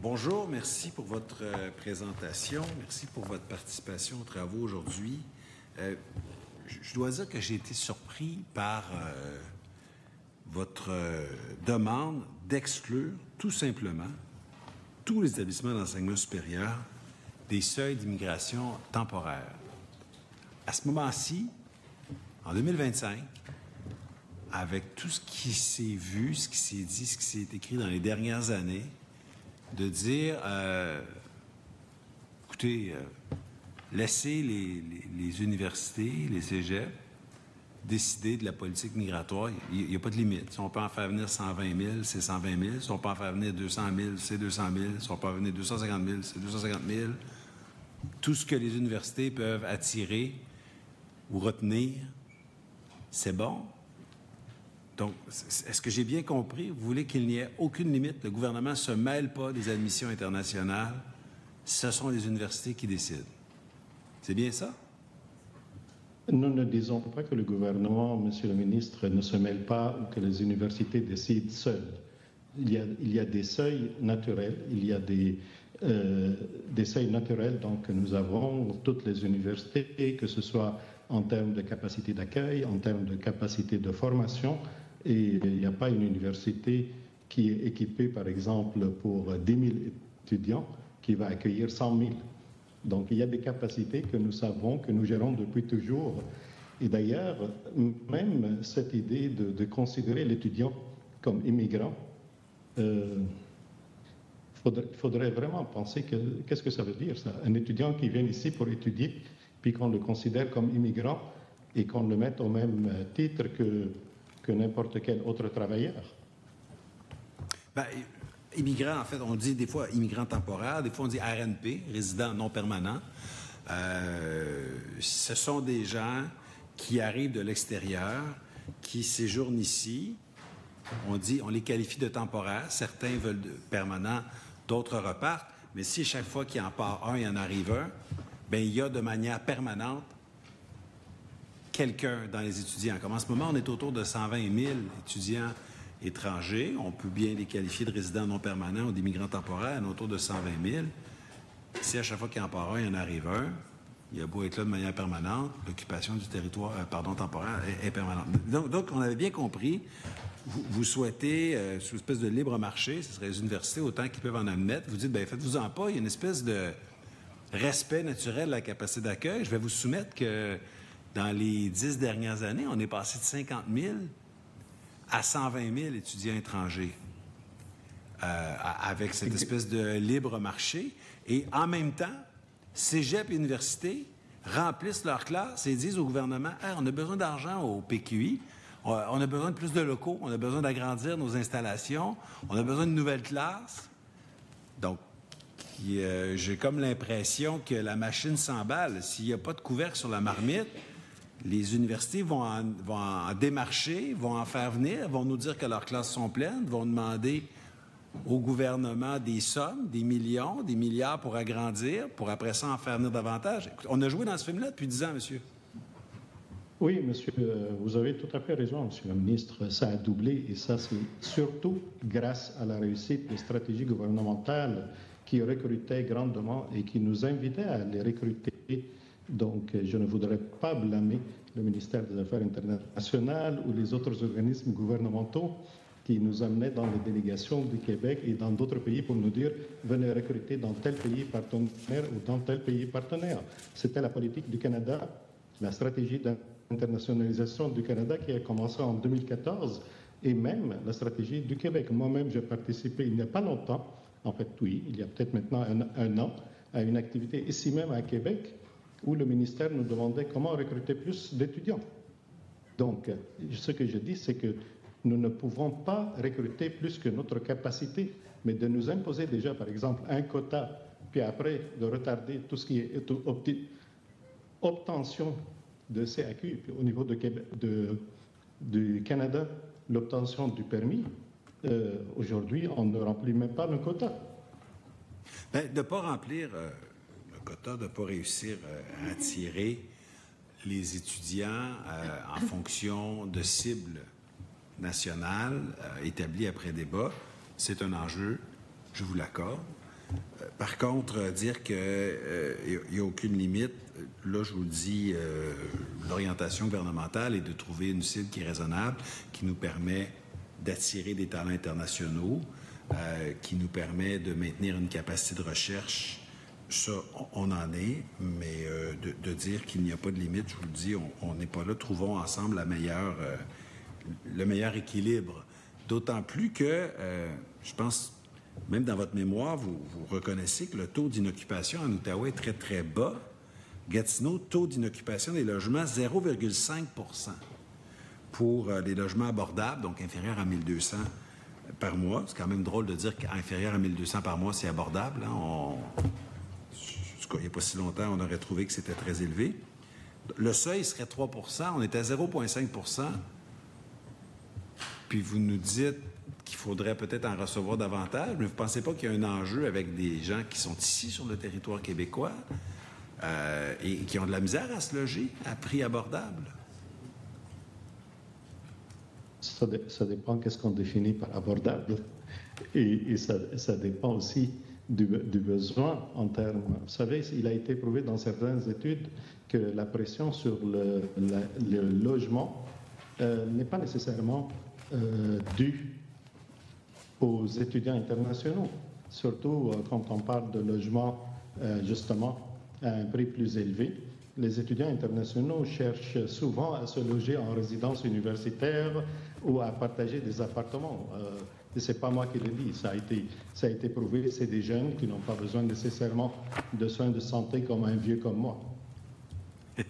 Bonjour, merci pour votre présentation. Merci pour votre participation aux travaux aujourd'hui. Je dois dire que j'ai été surpris par votre demande d'exclure tout simplement tous les établissements d'enseignement supérieur des seuils d'immigration temporaire. À ce moment-ci, en 2025, avec tout ce qui s'est vu, ce qui s'est dit, ce qui s'est écrit dans les dernières années, de dire, écoutez, laissez les universités, les cégeps, décider de la politique migratoire. Il n'y a pas de limite. Si on peut en faire venir 120 000, c'est 120 000. Si on peut en faire venir 200 000, c'est 200 000. Si on peut en venir 250 000, c'est 250 000. Tout ce que les universités peuvent attirer ou retenir, c'est bon. Donc, est-ce que j'ai bien compris? Vous voulez qu'il n'y ait aucune limite? Le gouvernement ne se mêle pas des admissions internationales. Ce sont les universités qui décident. C'est bien ça? Nous ne disons pas que le gouvernement, Monsieur le ministre, ne se mêle pas ou que les universités décident seules. Il y a des seuils naturels, il y a des seuils naturels donc, que nous avons, toutes les universités, que ce soit en termes de capacité d'accueil, en termes de capacité de formation. Et il n'y a pas une université qui est équipée, par exemple, pour 10 000 étudiants, qui va accueillir 100 000. Donc, il y a des capacités que nous savons, que nous gérons depuis toujours. Et d'ailleurs, même cette idée de considérer l'étudiant comme immigrant, faudrait vraiment penser qu'est-ce que ça veut dire, ça? Un étudiant qui vient ici pour étudier, puis qu'on le considère comme immigrant et qu'on le mette au même titre que n'importe quel autre travailleur. Bien, immigrant, en fait, on dit des fois immigrant temporaire, des fois on dit RNP, résident non permanent. Ce sont des gens qui arrivent de l'extérieur, qui séjournent ici. On les qualifie de temporaires. Certains veulent de permanent, d'autres repartent. Mais si chaque fois qu'il en part un, il en arrive un, bien, il y a de manière permanente quelqu'un dans les étudiants. Comme en ce moment, on est autour de 120 000 étudiants étrangers. On peut bien les qualifier de résidents non permanents ou d'immigrants temporaires, on est autour de 120 000. Si à chaque fois qu'il en part un, il en arrive un, il a beau être là de manière permanente, l'occupation du territoire temporaire est permanente. Donc, on avait bien compris, vous souhaitez sous une espèce de libre marché, ce serait les universités autant qu'ils peuvent en admettre. Vous dites, bien, faites-vous-en pas, il y a une espèce de respect naturel de la capacité d'accueil. Je vais vous soumettre que dans les 10 dernières années, on est passé de 50 000 à 120 000 étudiants étrangers avec cette espèce de libre marché. Et en même temps, cégep et universités remplissent leurs classes et disent au gouvernement, hey, on a besoin d'argent au PQI, on a besoin de plus de locaux, on a besoin d'agrandir nos installations, on a besoin de nouvelles classes. Donc, j'ai comme l'impression que la machine s'emballe. S'il n'y a pas de couvercle sur la marmite, les universités vont en démarcher, vont en faire venir, vont nous dire que leurs classes sont pleines, vont demander au gouvernement des sommes, des millions, des milliards pour agrandir, pour après ça en faire venir davantage. Écoute, on a joué dans ce film-là depuis 10 ans, monsieur. Oui, monsieur, vous avez tout à fait raison, monsieur le ministre. Ça a doublé et ça, c'est surtout grâce à la réussite des stratégies gouvernementales qui recrutaient grandement et qui nous invitaient à les recruter. Donc, je ne voudrais pas blâmer le ministère des Affaires internationales ou les autres organismes gouvernementaux qui nous amenaient dans les délégations du Québec et dans d'autres pays pour nous dire « venez recruter dans tel pays partenaire ou dans tel pays partenaire ». C'était la politique du Canada, la stratégie d'internationalisation du Canada qui a commencé en 2014 et même la stratégie du Québec. Moi-même, j'ai participé il n'y a pas longtemps, en fait, oui, il y a peut-être maintenant un an, à une activité ici même à Québec où le ministère nous demandait comment recruter plus d'étudiants. Donc, ce que je dis, c'est que nous ne pouvons pas recruter plus que notre capacité, mais de nous imposer déjà, par exemple, un quota, puis après de retarder tout ce qui est obtention de CAQ, puis au niveau du Canada, l'obtention du permis, aujourd'hui, on ne remplit même pas le quota. Bien, de ne pas remplir le quota, de ne pas réussir à attirer les étudiants en fonction de cibles nationales établies après débat, c'est un enjeu, je vous l'accorde. Par contre, dire qu'il n'y a aucune limite, là, je vous le dis, l'orientation gouvernementale est de trouver une cible qui est raisonnable, qui nous permet d'attirer des talents internationaux, qui nous permet de maintenir une capacité de recherche. Ça, on en est, mais de dire qu'il n'y a pas de limite, je vous le dis, on n'est pas là. Trouvons ensemble le meilleur équilibre. D'autant plus que, je pense, même dans votre mémoire, vous reconnaissez que le taux d'inoccupation en Outaouais est très, très bas. Gatineau, taux d'inoccupation des logements, 0,5 pour les logements abordables, donc inférieurs à 1 200 par mois. C'est quand même drôle de dire qu'inférieur à 1 200 par mois, c'est abordable. Hein? Il n'y a pas si longtemps, on aurait trouvé que c'était très élevé. Le seuil serait 3 on est à 0,5 puis vous nous dites qu'il faudrait peut-être en recevoir davantage, mais vous ne pensez pas qu'il y a un enjeu avec des gens qui sont ici sur le territoire québécois et qui ont de la misère à se loger à prix abordable? Ça dépend qu'est-ce qu'on définit par abordable. Et ça dépend aussi du besoin en termes... Vous savez, il a été prouvé dans certaines études que la pression sur le logement n'est pas nécessairement due aux étudiants internationaux, surtout quand on parle de logements justement à un prix plus élevé. Les étudiants internationaux cherchent souvent à se loger en résidence universitaire ou à partager des appartements. Et ce n'est pas moi qui le dis, ça a été prouvé, c'est des jeunes qui n'ont pas besoin nécessairement de soins de santé comme un vieux comme moi.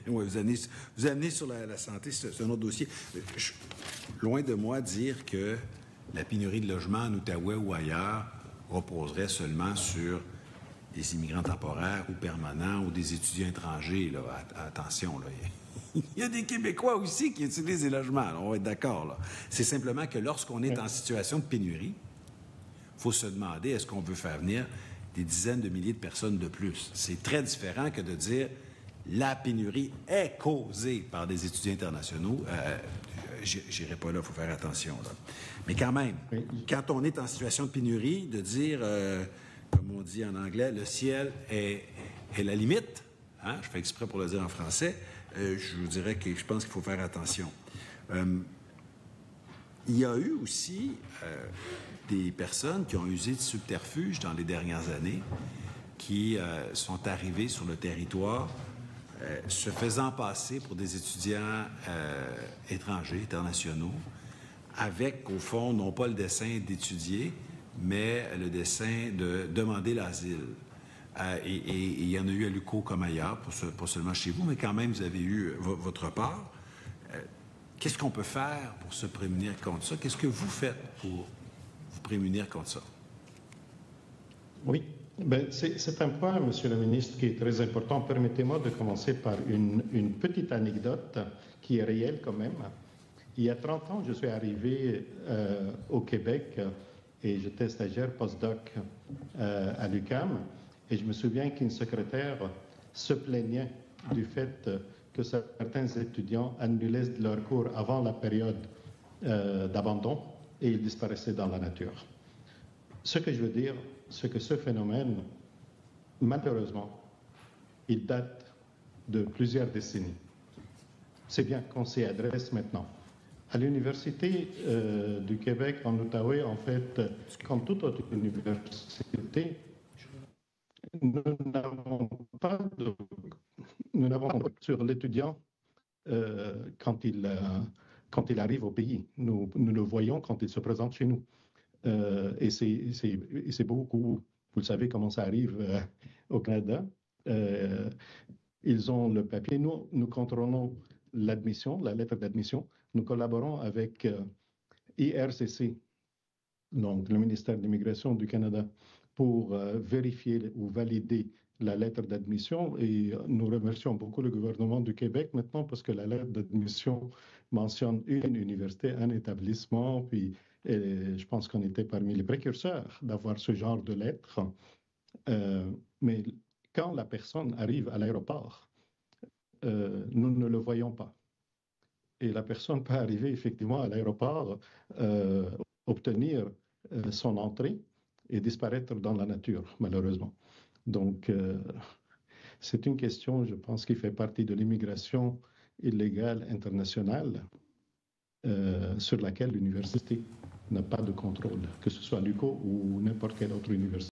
Oui, vous amenez sur la santé, c'est un autre dossier. Loin de moi dire que la pénurie de logements en Outaouais ou ailleurs reposerait seulement sur des immigrants temporaires ou permanents ou des étudiants étrangers. Là. Attention, là. Il y a des Québécois aussi qui utilisent les logements, là. On va être d'accord. Là. C'est simplement que lorsqu'on est en situation de pénurie, il faut se demander est-ce qu'on veut faire venir des dizaines de milliers de personnes de plus. C'est très différent que de dire la pénurie est causée par des étudiants internationaux. J'irai pas là, il faut faire attention. Là. Mais quand même, quand on est en situation de pénurie, de dire, comme on dit en anglais, le ciel est la limite, hein? Je fais exprès pour le dire en français, je vous dirais que je pense qu'il faut faire attention. Il y a eu aussi des personnes qui ont usé de subterfuge dans les dernières années, qui sont arrivées sur le territoire se faisant passer pour des étudiants étrangers, internationaux, avec, au fond, non pas le dessein d'étudier, mais le dessein de demander l'asile. Et il y en a eu à l'UQO comme ailleurs, pas seulement chez vous, mais quand même, vous avez eu votre part. Qu'est-ce qu'on peut faire pour se prémunir contre ça? Qu'est-ce que vous faites pour vous prémunir contre ça? Oui. Ben, c'est un point, Monsieur le ministre, qui est très important. Permettez-moi de commencer par une petite anecdote qui est réelle quand même. Il y a 30 ans, je suis arrivé au Québec et j'étais stagiaire postdoc à l'UQAM. Et je me souviens qu'une secrétaire se plaignait du fait que certains étudiants annulaient leurs cours avant la période d'abandon et ils disparaissaient dans la nature. Ce que je veux dire, c'est que ce phénomène, malheureusement, il date de plusieurs décennies. C'est bien qu'on s'y adresse maintenant. À l'Université du Québec, en Outaouais, en fait, comme toute autre université, nous n'avons pas sur l'étudiant quand il arrive au pays. Nous le voyons quand il se présente chez nous. Et c'est beaucoup, vous le savez comment ça arrive au Canada. Ils ont le papier. Nous contrôlons l'admission, la lettre d'admission. Nous collaborons avec IRCC, donc le ministère de l'Immigration du Canada, pour vérifier ou valider la lettre d'admission. Et nous remercions beaucoup le gouvernement du Québec maintenant parce que la lettre d'admission mentionne une université, un établissement, puis et je pense qu'on était parmi les précurseurs d'avoir ce genre de lettres. Mais quand la personne arrive à l'aéroport, nous ne le voyons pas. Et la personne peut arriver effectivement à l'aéroport, obtenir son entrée, et disparaître dans la nature, malheureusement. Donc, c'est une question, je pense, qui fait partie de l'immigration illégale internationale sur laquelle l'université n'a pas de contrôle, que ce soit l'UQO ou n'importe quelle autre université.